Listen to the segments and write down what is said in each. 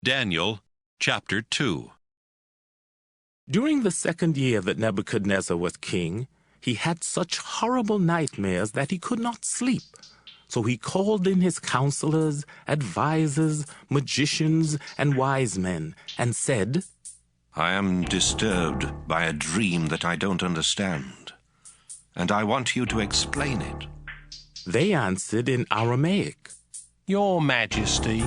Daniel chapter 2. During the second year that Nebuchadnezzar was king, he had such horrible nightmares that he could not sleep. So he called in his counselors, advisers, magicians, and wise men, and said, I am disturbed by a dream that I don't understand, and I want you to explain it. They answered in Aramaic, Your Majesty,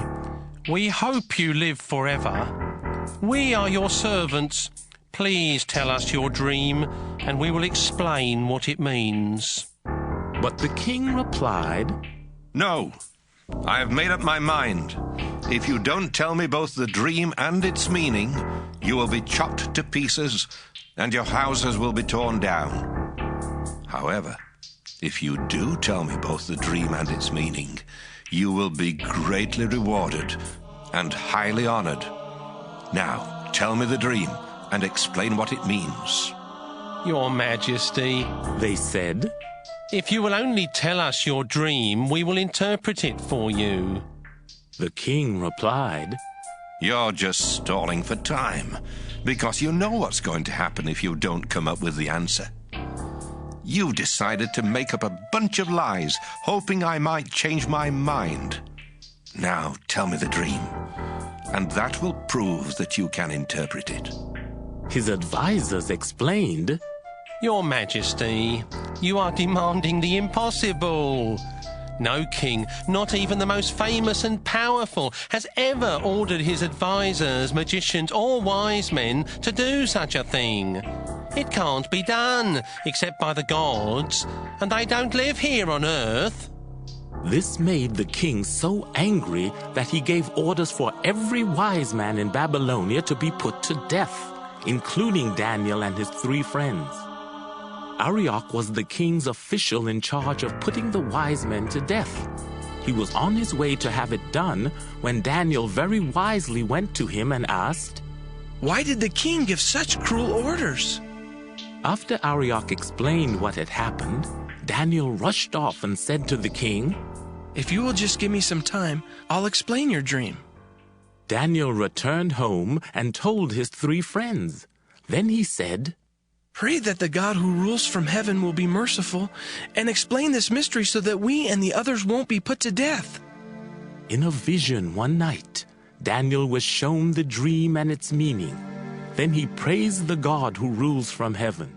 we hope you live forever. We are your servants. Please tell us your dream, and we will explain what it means. But the king replied, No, I have made up my mind. If you don't tell me both the dream and its meaning, you will be chopped to pieces, and your houses will be torn down. However, if you do tell me both the dream and its meaning, you will be greatly rewarded and highly honored. Now, tell me the dream and explain what it means. Your Majesty, they said, if you will only tell us your dream, we will interpret it for you. The king replied, You're just stalling for time, because you know what's going to happen if you don't come up with the answer. You've decided to make up a bunch of lies, hoping I might change my mind. Now tell me the dream, and that will prove that you can interpret it. His advisers explained, Your Majesty, you are demanding the impossible. No king, not even the most famous and powerful, has ever ordered his advisers, magicians, or wise men to do such a thing. It can't be done, except by the gods, and they don't live here on earth. This made the king so angry that he gave orders for every wise man in Babylonia to be put to death, including Daniel and his 3 friends. Arioch was the king's official in charge of putting the wise men to death. He was on his way to have it done when Daniel very wisely went to him and asked, Why did the king give such cruel orders? After Arioch explained what had happened, Daniel rushed off and said to the king, If you will just give me some time, I'll explain your dream. Daniel returned home and told his 3 friends. Then he said, Pray that the God who rules from heaven will be merciful and explain this mystery so that we and the others won't be put to death. In a vision one night, Daniel was shown the dream and its meaning. Then he praised the God who rules from heaven.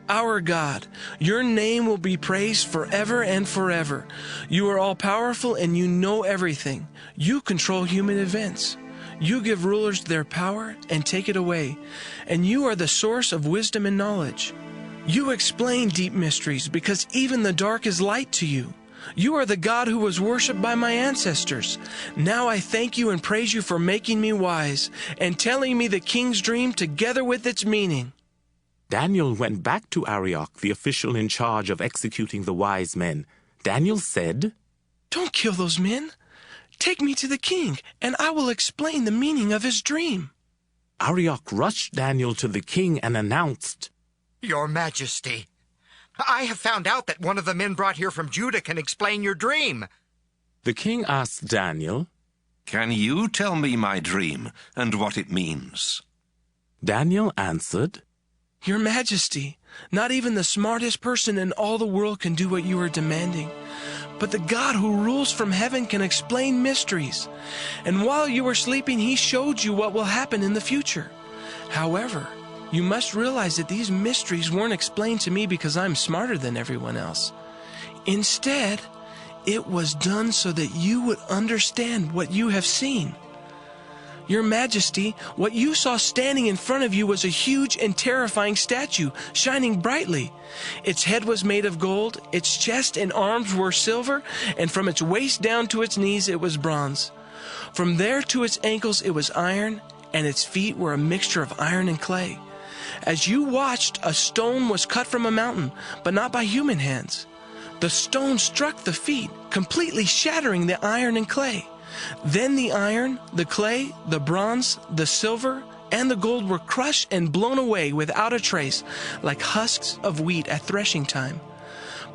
Our God, your name will be praised forever and forever. You are all-powerful and you know everything. You control human events. You give rulers their power and take it away, and you are the source of wisdom and knowledge. You explain deep mysteries because even the dark is light to you. You are the God who was worshipped by my ancestors. Now I thank you and praise you for making me wise and telling me the king's dream together with its meaning. Daniel went back to Arioch, the official in charge of executing the wise men. Daniel said, Don't kill those men. Take me to the king, and I will explain the meaning of his dream. Arioch rushed Daniel to the king and announced, Your Majesty, I have found out that one of the men brought here from Judah can explain your dream. The king asked Daniel, Can you tell me my dream and what it means? Daniel answered, Your Majesty, not even the smartest person in all the world can do what you are demanding. But the God who rules from heaven can explain mysteries. And while you were sleeping, he showed you what will happen in the future. However, you must realize that these mysteries weren't explained to me because I'm smarter than everyone else. Instead, it was done so that you would understand what you have seen. Your Majesty, what you saw standing in front of you was a huge and terrifying statue, shining brightly. Its head was made of gold, its chest and arms were silver, and from its waist down to its knees it was bronze. From there to its ankles it was iron, and its feet were a mixture of iron and clay. As you watched, a stone was cut from a mountain, but not by human hands. The stone struck the feet, completely shattering the iron and clay. Then the iron, the clay, the bronze, the silver, and the gold were crushed and blown away without a trace, like husks of wheat at threshing time.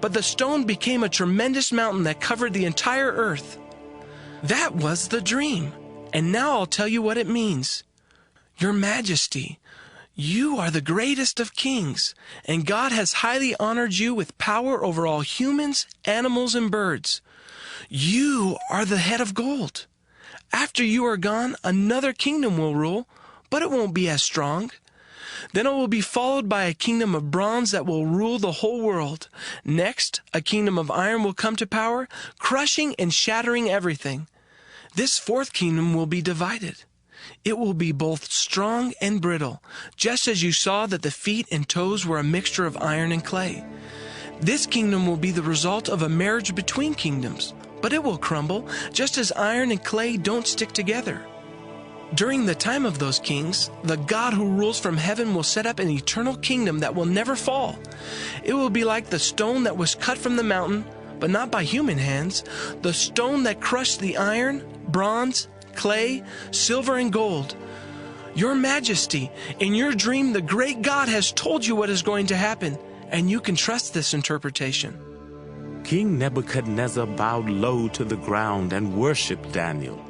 But the stone became a tremendous mountain that covered the entire earth. That was the dream, And now I'll tell you what it means. Your Majesty, you are the greatest of kings, and God has highly honored you with power over all humans, animals, and birds. You are the head of gold. After you are gone, another kingdom will rule, but it won't be as strong. Then it will be followed by a kingdom of bronze that will rule the whole world. Next, a kingdom of iron will come to power, crushing and shattering everything. This fourth kingdom will be divided. It will be both strong and brittle, just as you saw that the feet and toes were a mixture of iron and clay. This kingdom will be the result of a marriage between kingdoms, but it will crumble, just as iron and clay don't stick together. During the time of those kings, the God who rules from heaven will set up an eternal kingdom that will never fall. It will be like the stone that was cut from the mountain, but not by human hands, the stone that crushed the iron, bronze, clay, silver, and gold. Your Majesty, in your dream, the great God has told you what is going to happen, and you can trust this interpretation. King Nebuchadnezzar bowed low to the ground and worshipped Daniel.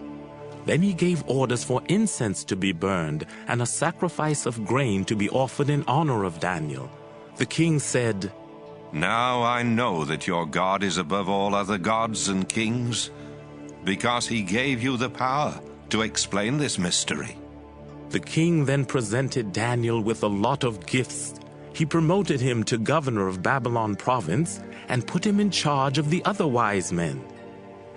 Then he gave orders for incense to be burned and a sacrifice of grain to be offered in honor of Daniel. The king said, Now I know that your God is above all other gods and kings, because he gave you the power to explain this mystery. The king then presented Daniel with a lot of gifts. He promoted him to governor of Babylon province and put him in charge of the other wise men.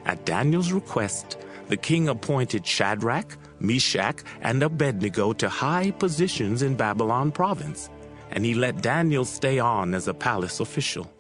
At Daniel's request, the king appointed Shadrach, Meshach, and Abednego to high positions in Babylon province, and he let Daniel stay on as a palace official.